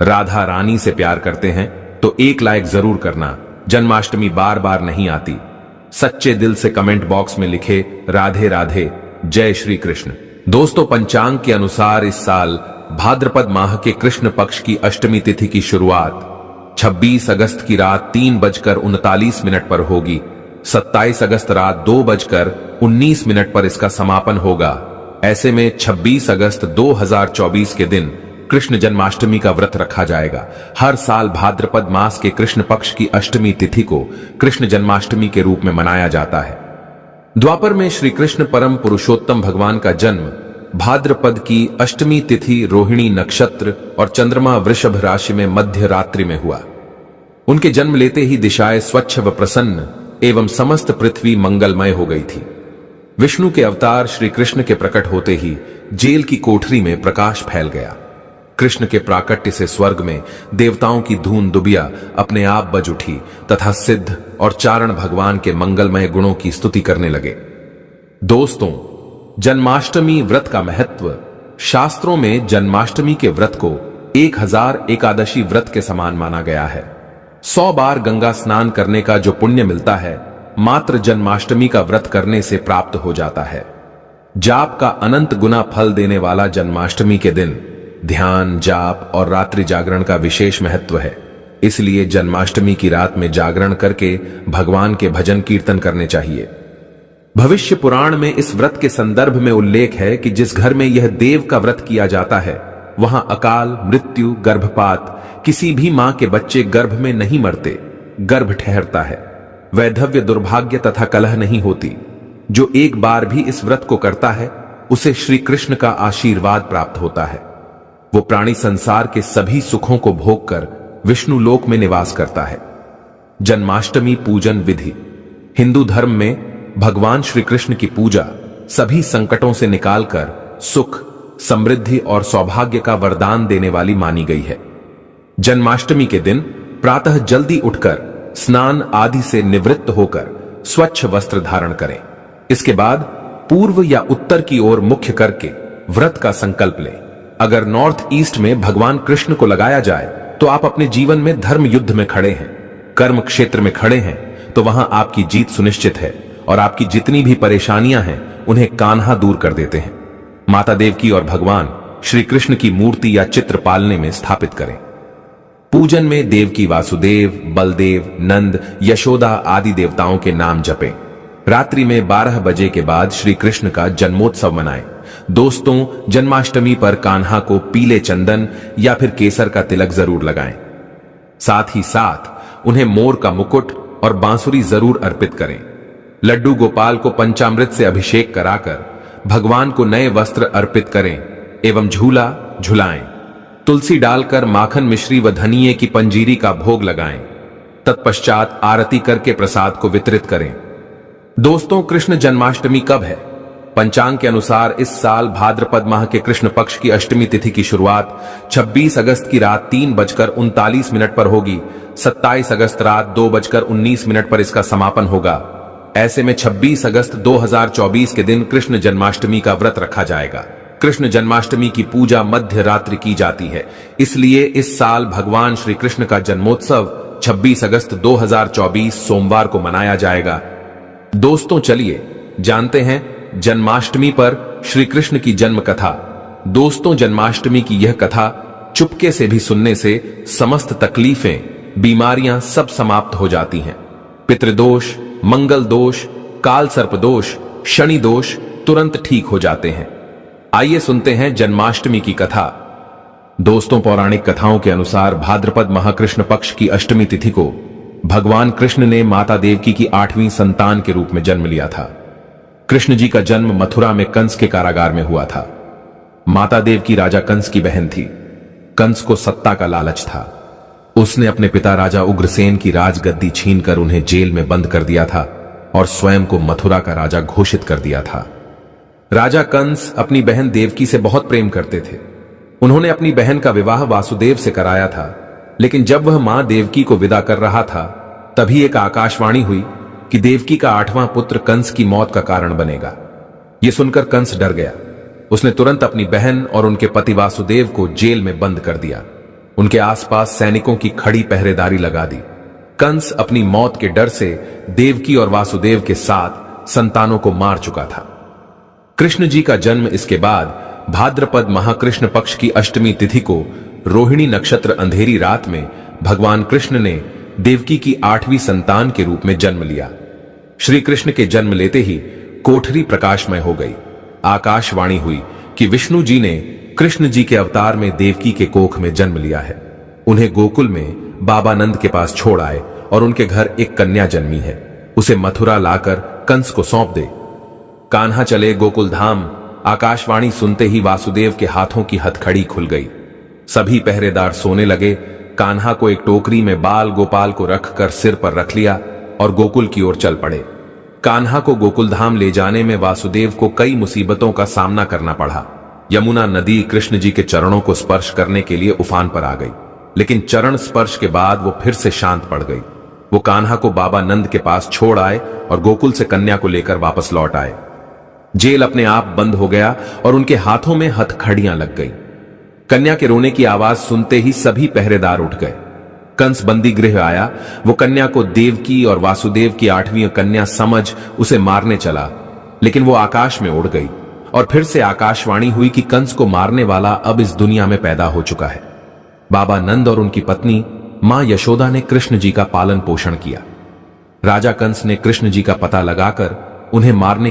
राधा रानी से प्यार करते हैं तो एक लाइक जरूर करना। जन्माष्टमी बार बार नहीं आती। सच्चे दिल से कमेंट बॉक्स में लिखे राधे राधे, जय श्री कृष्ण। दोस्तों, पंचांग के अनुसार इस साल भाद्रपद माह के कृष्ण पक्ष की अष्टमी तिथि की शुरुआत 26 अगस्त की रात 3:39 पर होगी। 27 अगस्त रात 2:19 पर इसका समापन होगा। ऐसे में 26 अगस्त 2024 के दिन कृष्ण जन्माष्टमी का व्रत रखा जाएगा। हर साल भाद्रपद मास के कृष्ण पक्ष की अष्टमी तिथि को कृष्ण जन्माष्टमी के रूप में मनाया जाता है। द्वापर में श्री कृष्ण परम पुरुषोत्तम भगवान का जन्म भाद्रपद की अष्टमी तिथि रोहिणी नक्षत्र और चंद्रमा वृषभ राशि में मध्य रात्रि में हुआ। उनके जन्म लेते ही दिशाएं स्वच्छ व प्रसन्न एवं समस्त पृथ्वी मंगलमय हो गई थी। विष्णु के अवतार श्री कृष्ण के प्रकट होते ही जेल की कोठरी में प्रकाश फैल गया। कृष्ण के प्राकट्य से स्वर्ग में देवताओं की धून दुबिया अपने आप बज उठी तथा सिद्ध और चारण भगवान के मंगलमय गुणों की स्तुति करने लगे। दोस्तों, जन्माष्टमी व्रत का महत्व। शास्त्रों में जन्माष्टमी के व्रत को 1000 एकादशी व्रत के समान माना गया है। 100 बार गंगा स्नान करने का जो पुण्य मिलता है, मात्र जन्माष्टमी का व्रत करने से प्राप्त हो जाता है। जाप का अनंत गुना फल देने वाला जन्माष्टमी के दिन ध्यान, जाप और रात्रि जागरण का विशेष महत्व है। इसलिए जन्माष्टमी की रात में जागरण करके भगवान के भजन कीर्तन करने चाहिए। भविष्य पुराण में इस व्रत के संदर्भ में उल्लेख है कि जिस घर में यह देव का व्रत किया जाता है, वहां अकाल मृत्यु, गर्भपात, किसी भी मां के बच्चे गर्भ में नहीं मरते, गर्भ ठहरता है। वैधव्य, दुर्भाग्य तथा कलह नहीं होती। जो एक बार भी इस व्रत को करता है, उसे श्री कृष्ण का आशीर्वाद प्राप्त होता है। वो प्राणी संसार के सभी सुखों को भोगकर विष्णु लोक में निवास करता है। जन्माष्टमी पूजन विधि। हिंदू धर्म में भगवान श्री कृष्ण की पूजा सभी संकटों से निकालकर सुख, समृद्धि और सौभाग्य का वरदान देने वाली मानी गई है। जन्माष्टमी के दिन प्रातः जल्दी उठकर स्नान आदि से निवृत्त होकर स्वच्छ वस्त्र धारण करें। इसके बाद पूर्व या उत्तर की ओर मुख्य करके व्रत का संकल्प लें। अगर नॉर्थ ईस्ट में भगवान कृष्ण को लगाया जाए तो आप अपने जीवन में धर्म युद्ध में खड़े हैं, कर्म क्षेत्र में खड़े हैं, तो वहां आपकी जीत सुनिश्चित है और आपकी जितनी भी परेशानियां हैं उन्हें कान्हा दूर कर देते हैं। माता देवकी और भगवान श्री कृष्ण की मूर्ति या चित्र पालने में स्थापित करें। पूजन में देवकी वासुदेव, बलदेव, नंद, यशोदा आदि देवताओं के नाम जपें। रात्रि में 12 बजे के बाद श्री कृष्ण का जन्मोत्सव मनाएं। दोस्तों, जन्माष्टमी पर कान्हा को पीले चंदन या फिर केसर का तिलक जरूर लगाएं। साथ ही साथ उन्हें मोर का मुकुट और बांसुरी जरूर अर्पित करें। लड्डू गोपाल को पंचामृत से अभिषेक कराकर भगवान को नए वस्त्र अर्पित करें एवं झूला झुलाएं। तुलसी डालकर माखन, मिश्री व धनिये की पंजीरी का भोग लगाएं। तत्पश्चात आरती करके प्रसाद को वितरित करें। दोस्तों, कृष्ण जन्माष्टमी कब है? पंचांग के अनुसार इस साल भाद्रपद माह के कृष्ण पक्ष की अष्टमी तिथि की शुरुआत 26 अगस्त की रात 3:39 पर होगी। 27 अगस्त रात 2:19 पर इसका समापन होगा। ऐसे में 26 अगस्त 2024 के दिन कृष्ण जन्माष्टमी का व्रत रखा जाएगा। कृष्ण जन्माष्टमी की पूजा मध्य रात्रि की जाती है। इसलिए इस साल भगवान श्री कृष्ण का जन्मोत्सव 26 अगस्त 2024 सोमवार को मनाया जाएगा। दोस्तों, चलिए जानते हैं जन्माष्टमी पर श्री कृष्ण की जन्म कथा। दोस्तों, जन्माष्टमी की यह कथा चुपके से भी सुनने से समस्त तकलीफें, बीमारियां सब समाप्त हो जाती हैं। पितृदोष, मंगल दोष, काल सर्प दोष, शनि दोष तुरंत ठीक हो जाते हैं। आइए सुनते हैं जन्माष्टमी की कथा। दोस्तों, पौराणिक कथाओं के अनुसार भाद्रपद माह कृष्ण पक्ष की अष्टमी तिथि को भगवान कृष्ण ने माता देवकी की 8वीं संतान के रूप में जन्म लिया था। कृष्ण जी का जन्म मथुरा में कंस के कारागार में हुआ था। माता देवकी राजा कंस की बहन थी। कंस को सत्ता का लालच था। उसने अपने पिता राजा उग्रसेन की राजगद्दी छीनकर उन्हें जेल में बंद कर दिया था और स्वयं को मथुरा का राजा घोषित कर दिया था। राजा कंस अपनी बहन देवकी से बहुत प्रेम करते थे। उन्होंने अपनी बहन का विवाह वासुदेव से कराया था, लेकिन जब वह मां देवकी को विदा कर रहा था, तभी एक आकाशवाणी हुई कि देवकी का 8वां पुत्र कंस की मौत का कारण बनेगा। यह सुनकर कंस डर गया। उसने तुरंत अपनी बहन और उनके पति वासुदेव को जेल में बंद कर दिया। उनके आसपास सैनिकों की खड़ी पहरेदारी लगा दी। कंस अपनी मौत के डर से देवकी और वासुदेव के साथ संतानों को मार चुका था। कृष्ण जी का जन्म इसके बाद भाद्रपद महाकृष्ण पक्ष की अष्टमी तिथि को रोहिणी नक्षत्र अंधेरी रात में भगवान कृष्ण ने देवकी की 8वीं संतान के रूप में जन्म लिया। श्री कृष्ण के जन्म लेते ही कोठरी प्रकाशमय हो गई। आकाशवाणी हुई कि विष्णु जी ने कृष्ण जी के अवतार में देवकी के कोख में जन्म लिया है। उन्हें गोकुल में बाबा नंद के पास छोड़ आए और उनके घर एक कन्या जन्मी है। उसे मथुरा लाकर कंस को सौंप दे। कान्हा चले गोकुल धाम। आकाशवाणी सुनते ही वासुदेव के हाथों की हथकड़ी खुल गई। सभी पहरेदार सोने लगे। कान्हा को एक टोकरी में बाल गोपाल को रखकर सिर पर रख लिया और गोकुल की ओर चल पड़े। कान्हा को गोकुल धाम ले जाने में वासुदेव को कई मुसीबतों का सामना करना पड़ा। यमुना नदी कृष्ण जी के चरणों को स्पर्श करने के लिए उफान पर आ गई, लेकिन चरण स्पर्श के बाद वो फिर से शांत पड़ गई। वो कान्हा को बाबा नंद के पास छोड़ आए और गोकुल से कन्या को लेकर वापस लौट आए। जेल अपने आप बंद हो गया और उनके हाथों में हथकड़ियां लग गई। कन्या के रोने की आवाज सुनते ही सभी पहरेदार उठ गए। कंस बंदी गृह आया। वो कन्या को देवकी और वासुदेव की 8वीं कन्या समझ उसे मारने चला, लेकिन वो आकाश में उड़ गई और फिर से आकाशवाणी हुई कि कंस को मारने वाला अब इस दुनिया में पैदा हो चुका है। बाबा नंद और उनकी पत्नी मां यशोदा ने कृष्ण जी का पालन पोषण किया। राजा कंस ने कृष्ण जी का पता लगाकर उन्हें मारने